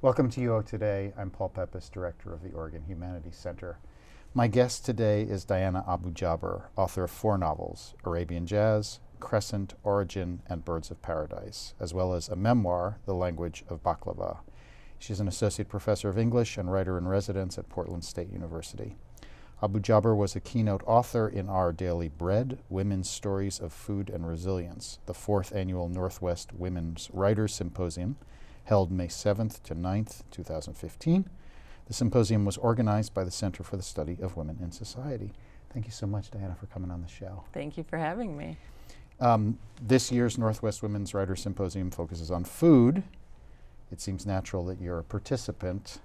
Welcome to UO Today. I'm Paul Pepis, Director of the Oregon Humanities Center. My guest today is Diana Abu Jaber, author of 4 novels, Arabian Jazz, Crescent, Origin, and Birds of Paradise, as well as a memoir, The Language of Baklava. She's an associate professor of English and writer-in-residence at Portland State University. Abu Jaber was a keynote author in Our Daily Bread, Women's Stories of Food and Resilience, the 4th annual Northwest Women's Writers Symposium, held May 7th to 9th, 2015. The symposium was organized by the Center for the Study of Women in Society. Thank you so much, Diana, for coming on the show. Thank you for having me. This year's Northwest Women's Writers Symposium focuses on food. It seems natural that you're a participant.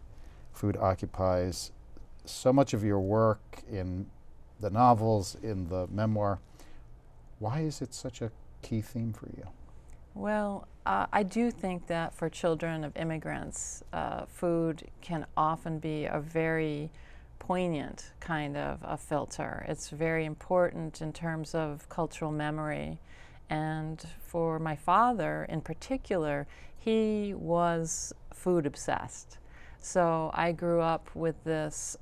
Food occupies so much of your work in the novels, in the memoir. Why is it such a key theme for you? Well, I do think that for children of immigrants, food can often be a very poignant kind of a filter. It's very important in terms of cultural memory. And for my father in particular, he was food obsessed. So I grew up with this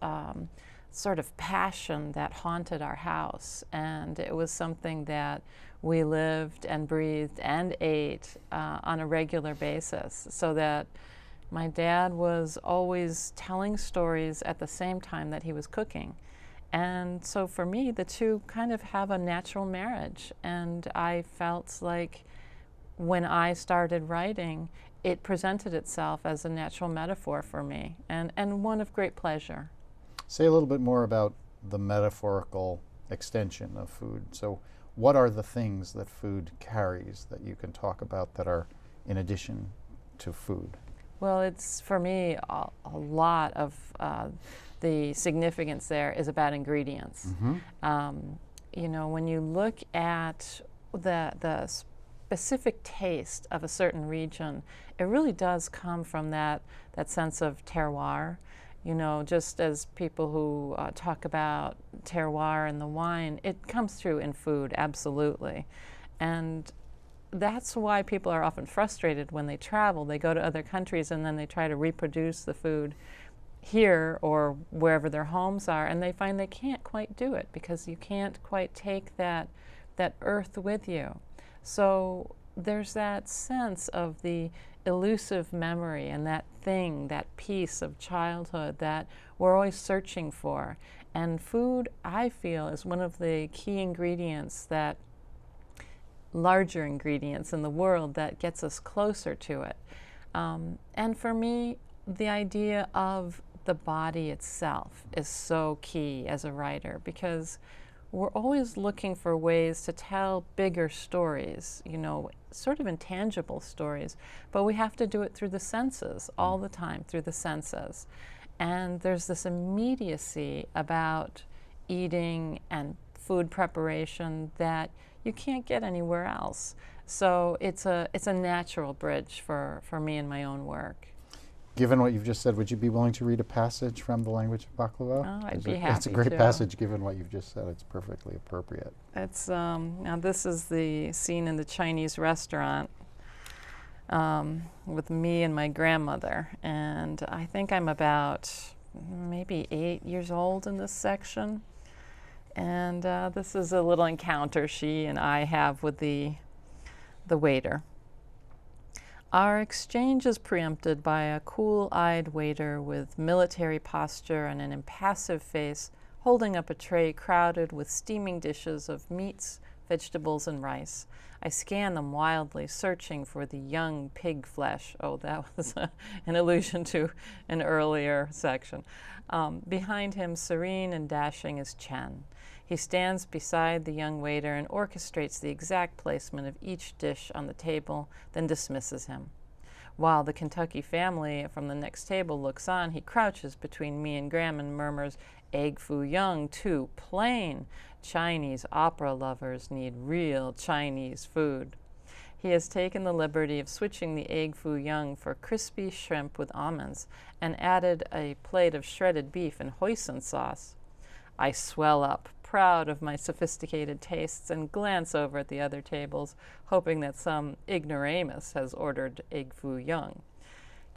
sort of passion that haunted our house, and it was something that we lived and breathed and ate on a regular basis, so that my dad was always telling stories at the same time that he was cooking. And so for me, the two kind of have a natural marriage, and I felt like when I started writing, it presented itself as a natural metaphor for me, and one of great pleasure. Say a little bit more about the metaphorical extension of food. So what are the things that food carries that you can talk about that are in addition to food? Well, it's, for me, a lot of the significance there is about ingredients. You know, when you look at the specific taste of a certain region, it really does come from that sense of terroir. You know, just as people who talk about terroir in the wine, it comes through in food, absolutely. And that's why people are often frustrated when they travel. They go to other countries and then they try to reproduce the food here or wherever their homes are, and they find they can't quite do it because you can't quite take that earth with you. So there's that sense of the elusive memory and that thing, that piece of childhood that we're always searching for. And food, I feel, is one of the key ingredients, that larger ingredients in the world that gets us closer to it. And for me, the idea of the body itself is so key as a writer, because we're always looking for ways to tell bigger stories, you know, sort of intangible stories, but we have to do it through the senses all the time, through the senses. And there's this immediacy about eating and food preparation that you can't get anywhere else. So it's a natural bridge for me in my own work. Given what you've just said, would you be willing to read a passage from The Language of Baklava? Oh, I'd be happy to. It's a great passage, given what you've just said. It's perfectly appropriate. It's, now this is the scene in the Chinese restaurant with me and my grandmother. And I think I'm about maybe 8 years old in this section. And this is a little encounter she and I have with the waiter. Our exchange is preempted by a cool-eyed waiter with military posture and an impassive face, holding up a tray crowded with steaming dishes of meats, vegetables, and rice. I scan them wildly, searching for the young pig flesh. Oh, that was an allusion to an earlier section. Behind him, serene and dashing, is Chen. He stands beside the young waiter and orchestrates the exact placement of each dish on the table, then dismisses him. While the Kentucky family from the next table looks on, he crouches between me and Graham and murmurs, "Egg foo young, too plain. Chinese opera lovers need real Chinese food." He has taken the liberty of switching the egg foo young for crispy shrimp with almonds and added a plate of shredded beef and hoisin sauce. I swell up, proud of my sophisticated tastes, and glance over at the other tables, hoping that some ignoramus has ordered egg foo young.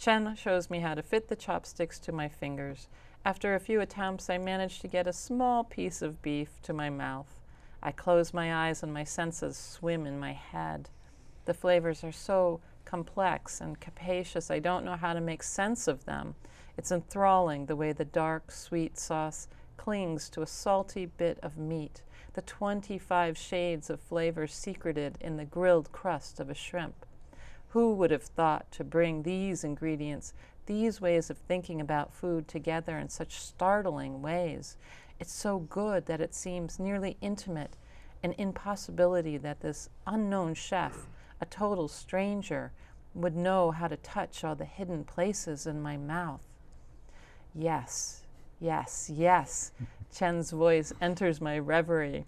Chen shows me how to fit the chopsticks to my fingers. After a few attempts, I managed to get a small piece of beef to my mouth. I close my eyes and my senses swim in my head. The flavors are so complex and capacious, I don't know how to make sense of them. It's enthralling the way the dark, sweet sauce clings to a salty bit of meat, the 25 shades of flavor secreted in the grilled crust of a shrimp. Who would have thought to bring these ingredients, these ways of thinking about food together in such startling ways? It's so good that it seems nearly intimate, an impossibility that this unknown chef, a total stranger, would know how to touch all the hidden places in my mouth. Yes, yes, yes. Chen's voice enters my reverie,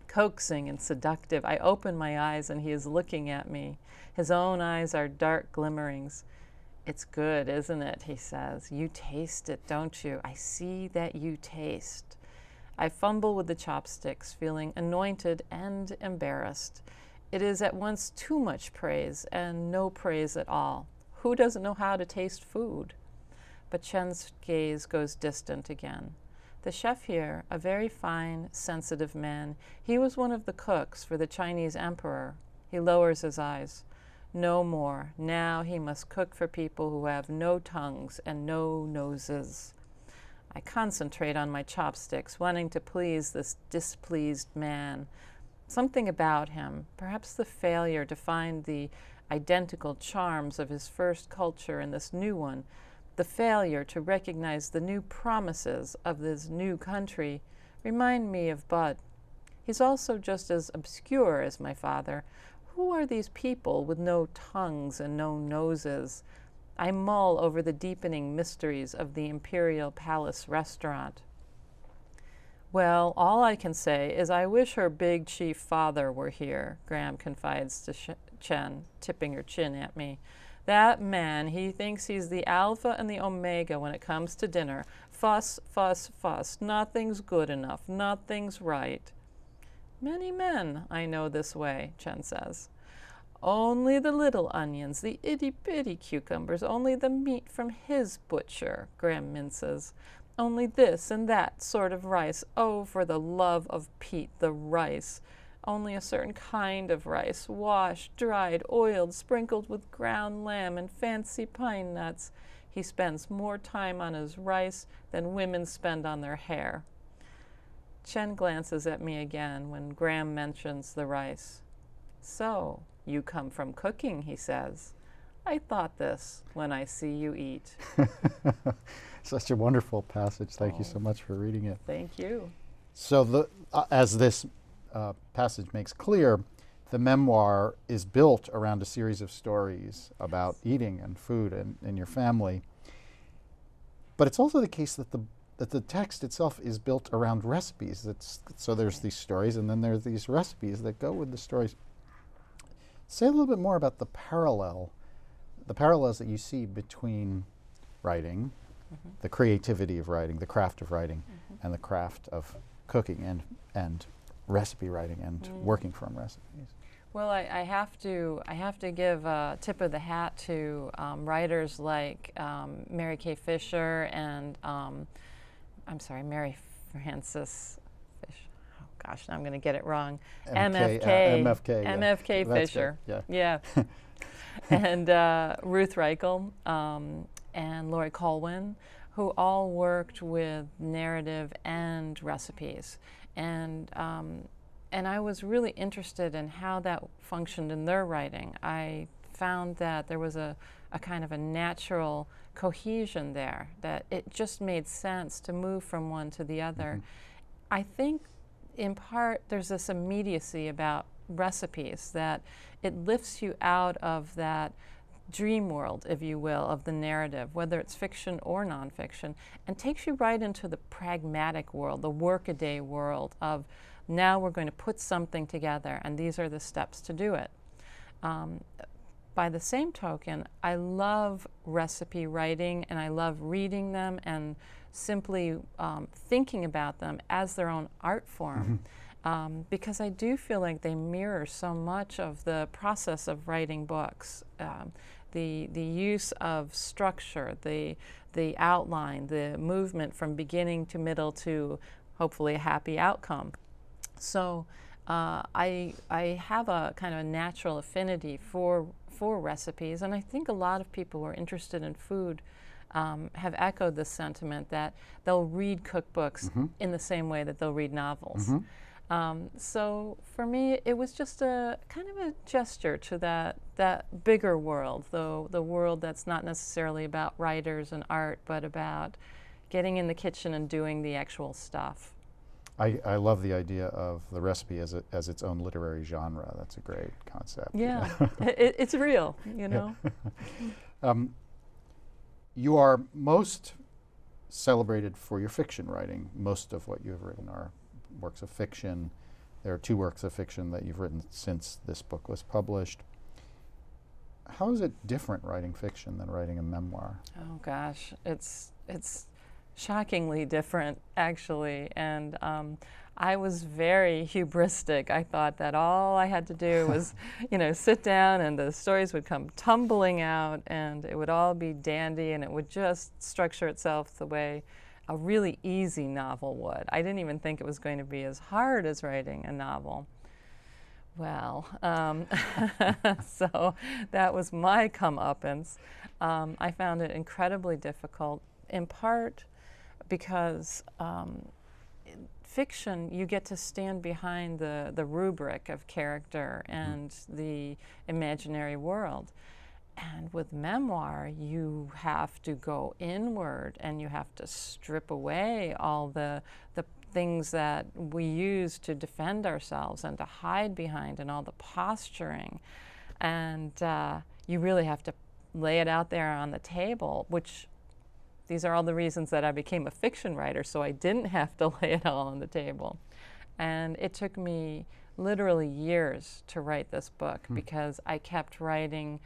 coaxing and seductive. I open my eyes and he is looking at me. His own eyes are dark glimmerings. It's good, isn't it? He says. You taste it, don't you? I see that you taste. I fumble with the chopsticks, feeling anointed and embarrassed. It is at once too much praise and no praise at all. Who doesn't know how to taste food? But Chen's gaze goes distant again. The chef here, a very fine, sensitive man, he was one of the cooks for the Chinese emperor. He lowers his eyes. No more. Now he must cook for people who have no tongues and no noses. I concentrate on my chopsticks, wanting to please this displeased man. Something about him, perhaps the failure to find the identical charms of his first culture in this new one, the failure to recognize the new promises of this new country, remind me of Bud. He's also just as obscure as my father. Who are these people with no tongues and no noses? I mull over the deepening mysteries of the Imperial Palace restaurant. Well, all I can say is I wish her big chief father were here, Graham confides to Chen, tipping her chin at me. That man, he thinks he's the alpha and the omega when it comes to dinner. Fuss, fuss, fuss. Nothing's good enough. Nothing's right. Many men I know this way, Chen says. Only the little onions, the itty-bitty cucumbers, only the meat from his butcher, Graham minces. Only this and that sort of rice. Oh, for the love of Pete, the rice. Only a certain kind of rice, washed, dried, oiled, sprinkled with ground lamb and fancy pine nuts. He spends more time on his rice than women spend on their hair. Chen glances at me again when Graham mentions the rice. So, you come from cooking, he says. I thought this when I see you eat. Such a wonderful passage. Thank you so much for reading it. Thank you. So as this passage makes clear, the memoir is built around a series of stories about eating and food and your family. But it's also the case that the text itself is built around recipes. So there's these stories, and then there's these recipes that go with the stories. Say a little bit more about the parallels that you see between writing, the creativity of writing, the craft of writing, and the craft of cooking and recipe writing and working from recipes. Well, I have to give a tip of the hat to writers like Mary Kay Fisher and Mary Frances Fish. Oh gosh, now I'm going to get it wrong. MFK Fisher. Yeah. And Ruth Reichel and Lori Colwyn, who all worked with narrative and recipes. And I was really interested in how that functioned in their writing. I found that there was a kind of a natural cohesion there, that it just made sense to move from one to the other. I think in part there's this immediacy about recipes, that it lifts you out of that dream world, if you will, of the narrative, whether it's fiction or nonfiction, and takes you right into the pragmatic world, the workaday world of now we're going to put something together and these are the steps to do it. By the same token, I love recipe writing and I love reading them and simply thinking about them as their own art form. Because I do feel like they mirror so much of the process of writing books. the use of structure, the outline, the movement from beginning to middle to hopefully a happy outcome. So I have a kind of a natural affinity for recipes, and I think a lot of people who are interested in food have echoed this sentiment that they'll read cookbooks in the same way that they'll read novels. So for me, it was just a kind of a gesture to that bigger world, though the world that's not necessarily about writers and art, but about getting in the kitchen and doing the actual stuff. I love the idea of the recipe as its own literary genre. That's a great concept. Yeah, it's real, you know. You are most celebrated for your fiction writing. Most of what you have written are works of fiction. There are 2 works of fiction that you've written since this book was published. How is it different writing fiction than writing a memoir? Oh gosh, it's shockingly different, actually. And I was very hubristic. I thought that all I had to do was, sit down and the stories would come tumbling out and it would all be dandy and it would just structure itself the way a really easy novel would. I didn't even think it was going to be as hard as writing a novel. Well, so that was my comeuppance. I found it incredibly difficult, in part because fiction, you get to stand behind the rubric of character and the imaginary world. And with memoir, you have to go inward and you have to strip away all the things that we use to defend ourselves and to hide behind and all the posturing. And you really have to lay it out there on the table, which these are all the reasons that I became a fiction writer, so I didn't have to lay it all on the table. And it took me literally years to write this book because I kept writing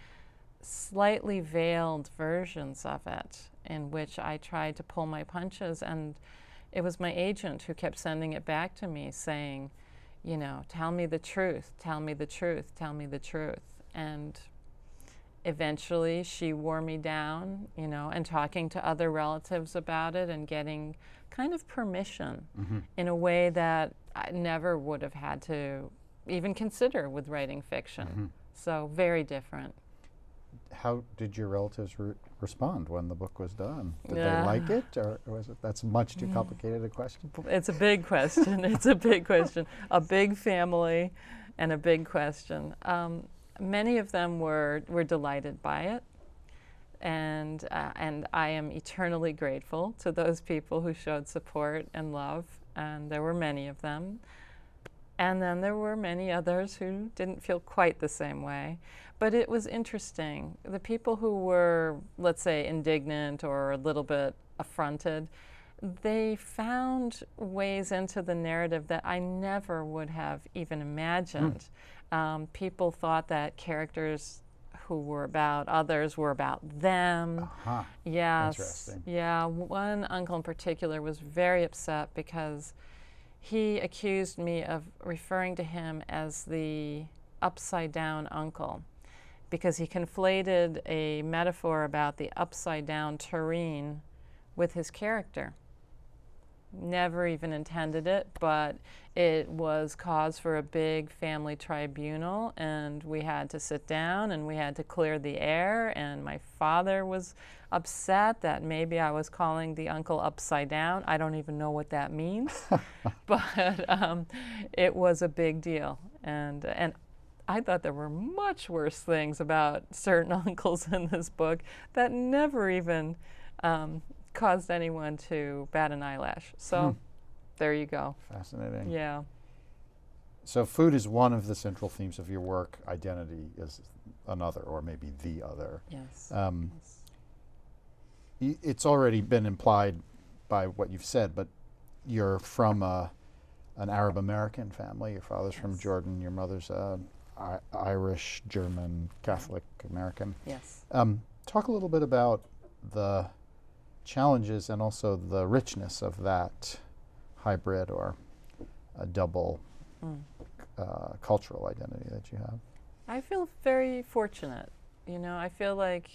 slightly veiled versions of it in which I tried to pull my punches, and it was my agent who kept sending it back to me saying, tell me the truth, tell me the truth, tell me the truth. And eventually she wore me down, and talking to other relatives about it and getting kind of permission in a way that I never would have had to even consider with writing fiction. So very different. How did your relatives respond when the book was done? Did they like it, or was it that's much too complicated a question? It's a big question. It's a big question. A big family and a big question. Many of them were delighted by it, and I am eternally grateful to those people who showed support and love, and there were many of them. And then there were many others who didn't feel quite the same way. But it was interesting. The people who were, let's say, indignant or a little bit affronted, they found ways into the narrative that I never would have even imagined. People thought that characters who were about others were about them. Yes. Interesting. Yeah. One uncle in particular was very upset because he accused me of referring to him as the upside-down uncle because he conflated a metaphor about the upside-down tureen with his character. Never even intended it, but it was cause for a big family tribunal, and we had to sit down and we had to clear the air, and my father was upset that maybe I was calling the uncle upside down. I don't even know what that means, but it was a big deal. And I thought there were much worse things about certain uncles in this book that never even caused anyone to bat an eyelash. So there you go. Fascinating. Yeah. So food is one of the central themes of your work. Identity is another, or maybe the other. Yes. It's already been implied by what you've said, but you're from an Arab American family. Your father's from Jordan. Your mother's Irish, German, Catholic American. Yes. Talk a little bit about the challenges and also the richness of that hybrid or a double cultural identity that you have. I feel very fortunate You know, I feel like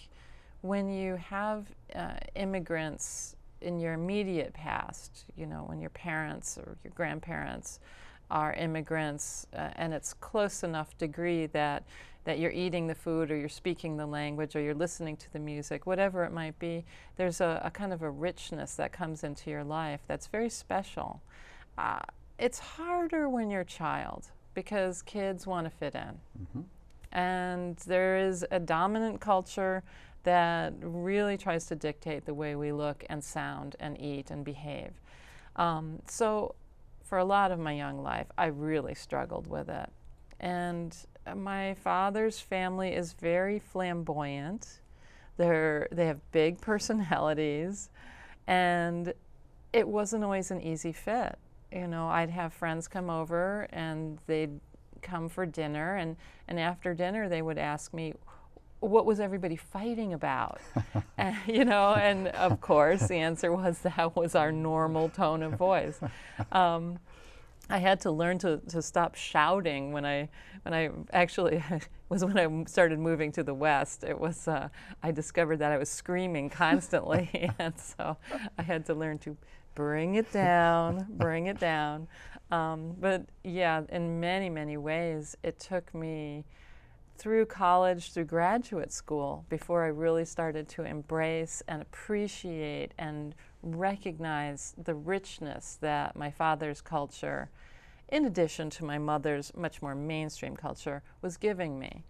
when you have immigrants in your immediate past, you know, when your parents or your grandparents are immigrants, and it's close enough degree that you're eating the food or you're speaking the language or you're listening to the music, whatever it might be, there's a kind of a richness that comes into your life that's very special. It's harder when you're a child because kids want to fit in. Mm-hmm. And there is a dominant culture that really tries to dictate the way we look and sound and eat and behave. So for a lot of my young life, I really struggled with it. And my father's family is very flamboyant. They have big personalities, and it wasn't always an easy fit. You know, I'd have friends come over and they'd come for dinner, and after dinner they would ask me, what was everybody fighting about? You know, and of course the answer was that was our normal tone of voice. I had to learn to stop shouting when I actually was when I started moving to the West. It was I discovered that I was screaming constantly, and so I had to learn to bring it down, bring it down. But yeah, in many, many ways, it took me through college, through graduate school, before I really started to embrace and appreciate and recognize the richness that my father's culture, in addition to my mother's much more mainstream culture, was giving me.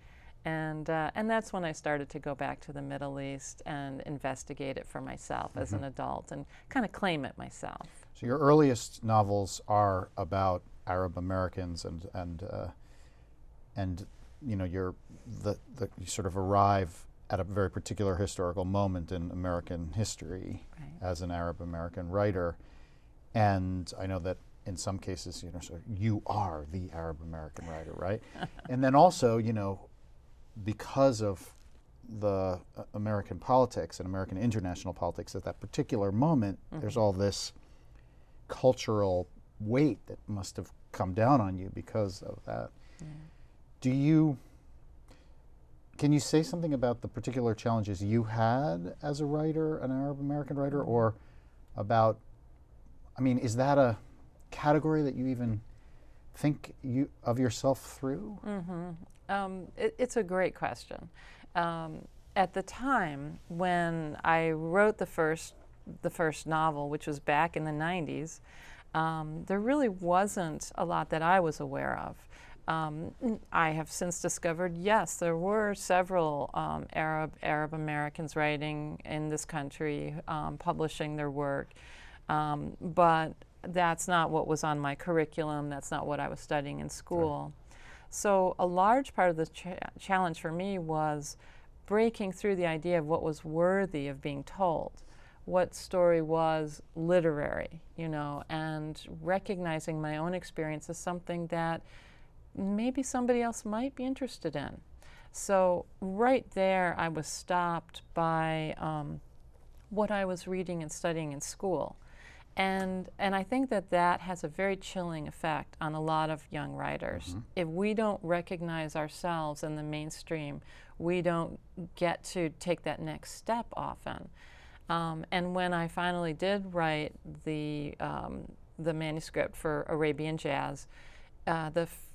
And that's when I started to go back to the Middle East and investigate it for myself as an adult and kind of claim it myself. So your earliest novels are about Arab Americans and you know, you sort of arrive at a very particular historical moment in American history as an Arab American writer. And I know that in some cases, you know, so you are the Arab American writer, right? And then also, you know, because of the American politics and American international politics at that particular moment, there's all this cultural weight that must have come down on you because of that. Can you say something about the particular challenges you had as a writer, an Arab American writer, or about, I mean, is that a category that you even think of yourself through? It's a great question. At the time when I wrote the first novel, which was back in the 90s, there really wasn't a lot that I was aware of. I have since discovered, yes, there were several Arab Americans writing in this country, publishing their work, but that's not what was on my curriculum. That's not what I was studying in school. So a large part of the challenge for me was breaking through the idea of what was worthy of being told, what story was literary, you know, and recognizing my own experience as something that maybe somebody else might be interested in. So right there, I was stopped by what I was reading and studying in school. And I think that has a very chilling effect on a lot of young writers. If we don't recognize ourselves in the mainstream, we don't get to take that next step often. And when I finally did write the manuscript for Arabian Jazz,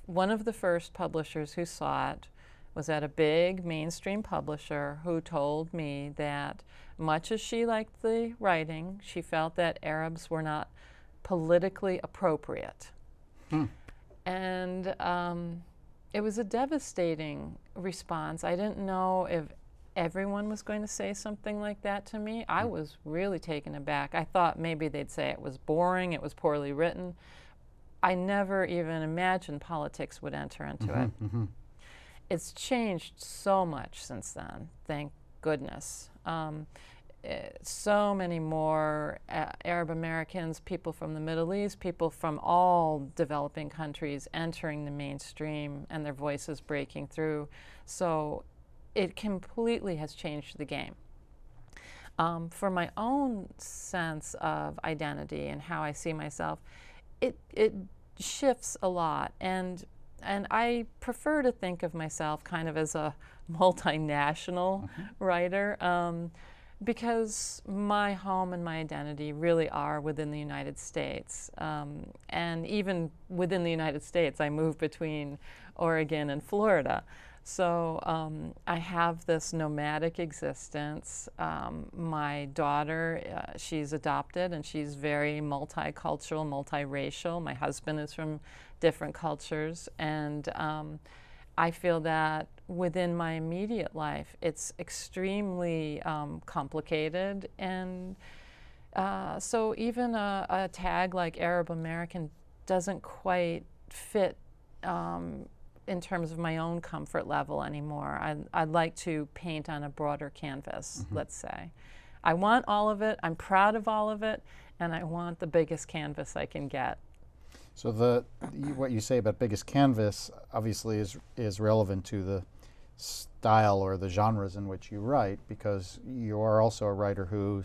one of the first publishers who saw it was at a big mainstream publisher who told me that much as she liked the writing, she felt that Arabs were not politically appropriate. And it was a devastating response. I didn't know if everyone was going to say something like that to me. I was really taken aback. I thought maybe they'd say it was boring, it was poorly written. I never even imagined politics would enter into it. It's changed so much since then, thank goodness. So many more Arab Americans, people from the Middle East, people from all developing countries entering the mainstream and their voices breaking through. So it completely has changed the game. For my own sense of identity and how I see myself, it shifts a lot. And and I prefer to think of myself kind of as a multinational writer, because my home and my identity really are within the United States. And even within the United States, I move between Oregon and Florida. So I have this nomadic existence. My daughter, she's adopted, and she's very multicultural, multiracial. My husband is from different cultures, and I feel that within my immediate life, it's extremely complicated. And so even a tag like Arab American doesn't quite fit in terms of my own comfort level anymore. I'd like to paint on a broader canvas, let's say. I want all of it, I'm proud of all of it, and I want the biggest canvas I can get. So what you say about biggest canvas obviously is relevant to the style or the genres in which you write, because you are also a writer who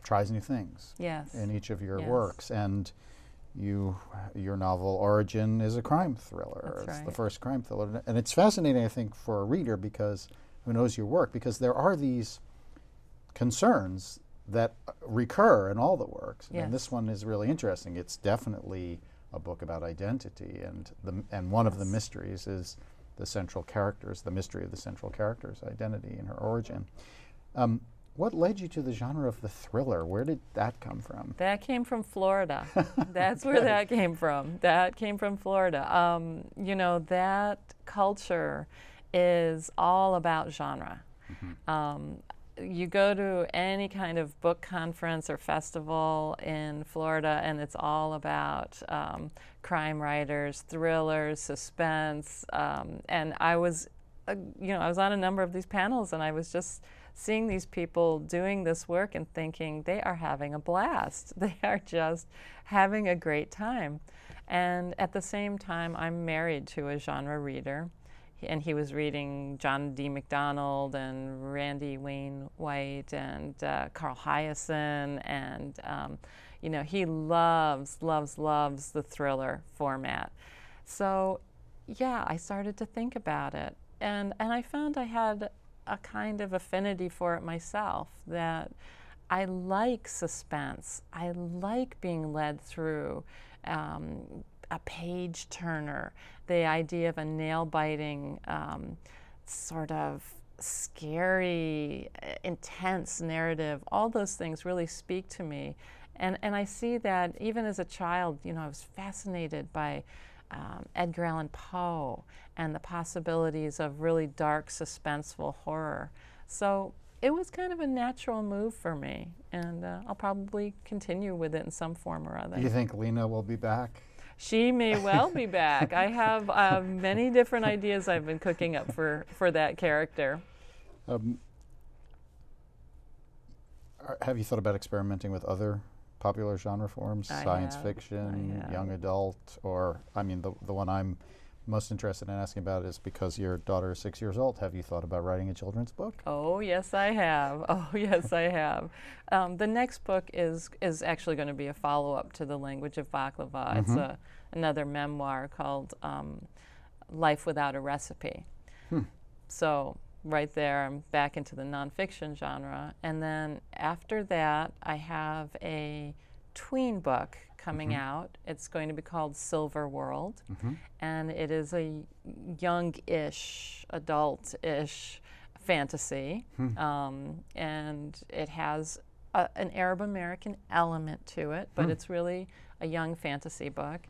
tries new things in each of your works. And your novel Origin is a crime thriller. That's it's right. the first crime thriller. And it's fascinating, I think, for a reader who knows your work, because there are these concerns that recur in all the works. Yes. And this one is really interesting. It's definitely a book about identity, and one of the mysteries is the mystery of the central character's identity and her origin. What led you to the genre of the thriller? Where did that come from? That came from Florida. That's where that came from. That came from Florida. You know, that culture is all about genre. You go to any kind of book conference or festival in Florida, and it's all about crime writers, thrillers, suspense. And I was, I was on a number of these panels, and I was just seeing these people doing this work and thinking they are having a blast. They are just having a great time. And at the same time, I'm married to a genre reader, and he was reading John D. MacDonald and Randy Wainwright and Carl Hyacin, and he loves the thriller format. So yeah, I started to think about it, and I found I had a kind of affinity for it myself, that I like suspense. I like being led through a page turner, the idea of a nail-biting, sort of scary, intense narrative. All those things really speak to me. And I see that even as a child, I was fascinated by Edgar Allan Poe and the possibilities of really dark, suspenseful horror. So it was kind of a natural move for me, and I'll probably continue with it in some form or other. Do you think Lena will be back? She may well be back. I have many different ideas I've been cooking up for that character. Have you thought about experimenting with other popular genre forms, science fiction, young adult, or, the one I'm most interested in asking about is, because your daughter is 6 years old, have you thought about writing a children's book? Oh, yes, I have. The next book is actually going to be a follow-up to The Language of Baklava. It's another memoir called Life Without a Recipe. So right there, I'm back into the nonfiction genre. And then after that, I have a tween book coming out. It's going to be called Silver World. And it is a young-ish, adult-ish fantasy. And it has an Arab American element to it, but it's really a young fantasy book.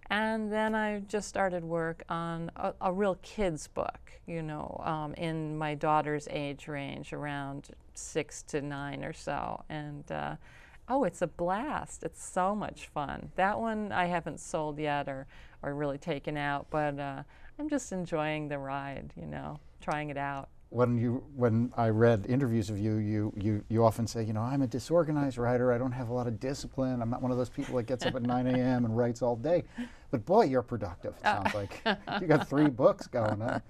And then I just started work on a real kids book, in my daughter's age range, around 6 to 9 or so. And it's a blast. It's so much fun. That one I haven't sold yet or really taken out, but I'm just enjoying the ride, trying it out. When I read interviews of you often say, I'm a disorganized writer. I don't have a lot of discipline. I'm not one of those people that gets up at 9 a.m. and writes all day. But boy, you're productive. It sounds like you got 3 books going on.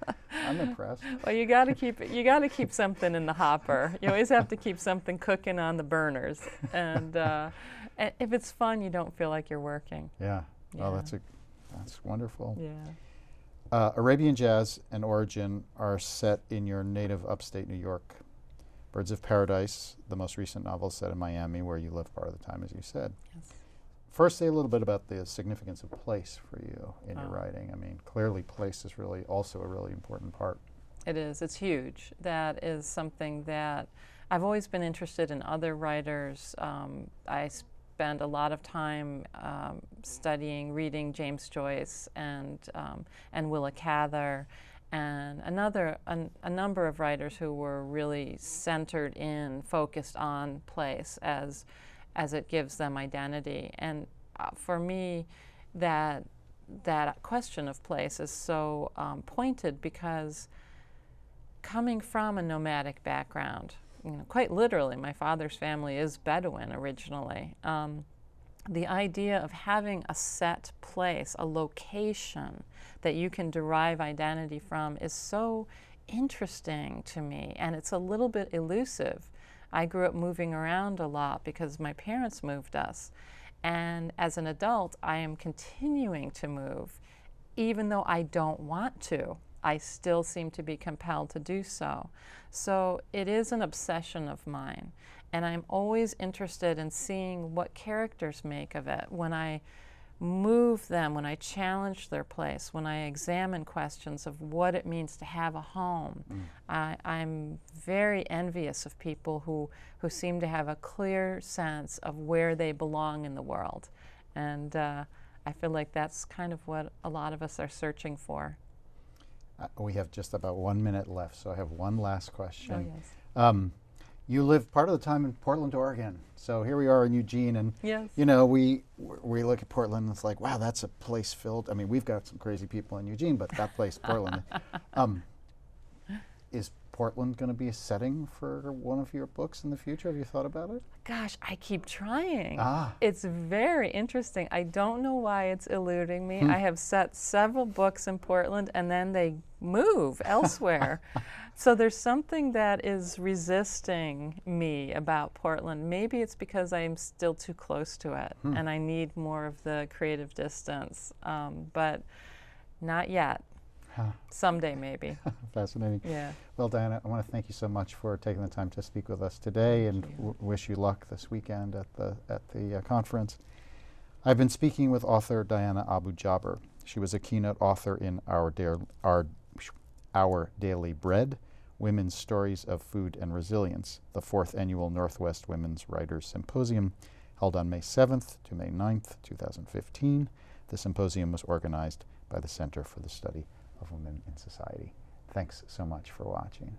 I'm impressed. Well, you got to keep something in the hopper. You always have to keep something cooking on the burners. And if it's fun, you don't feel like you're working. Yeah. Oh, that's wonderful. Yeah. Arabian Jazz and Origin are set in your native upstate New York. Birds of Paradise, the most recent novel, is set in Miami, where you live part of the time, as you said. Yes. First, say a little bit about the significance of place for you in your writing. I mean, clearly place is really also a really important part. It is. It's huge. That is something that I've always been interested in other writers. I spend a lot of time studying, reading James Joyce and Willa Cather, and a number of writers who were really centered in, focused on place as it gives them identity. And for me, that question of place is so pointed because coming from a nomadic background, quite literally, my father's family is Bedouin originally. The idea of having a set place, a location that you can derive identity from is so interesting to me, and it's a little bit elusive. I grew up moving around a lot because my parents moved us, and as an adult, I am continuing to move, even though I don't want to. I still seem to be compelled to do so. So it is an obsession of mine, and I'm always interested in seeing what characters make of it. When I move them, when I challenge their place, when I examine questions of what it means to have a home, I'm very envious of people who seem to have a clear sense of where they belong in the world. And I feel like that's kind of what a lot of us are searching for. We have just about 1 minute left, so I have one last question. Oh, yes. You lived part of the time in Portland, Oregon. So here we are in Eugene, and yes. we look at Portland and it's like, wow, that's a place filled. I mean, we've got some crazy people in Eugene, but that place, Portland. Is Portland going to be a setting for one of your books in the future? Have you thought about it? Gosh, I keep trying. Ah. It's very interesting. I don't know why it's eluding me. I have set several books in Portland and then they move elsewhere. So there's something that is resisting me about Portland. Maybe it's because I'm still too close to it and I need more of the creative distance, but not yet. Someday, maybe. Fascinating. Yeah. Well, Diana, I want to thank you so much for taking the time to speak with us today, and wish you luck this weekend at the conference. I've been speaking with author Diana Abu-Jaber. She was a keynote author in Our Daily Bread: Women's Stories of Food and Resilience, the 4th annual Northwest Women's Writers Symposium, held on May 7th to May 9th, 2015. The symposium was organized by the Center for the Study of Women in Society. Thanks so much for watching.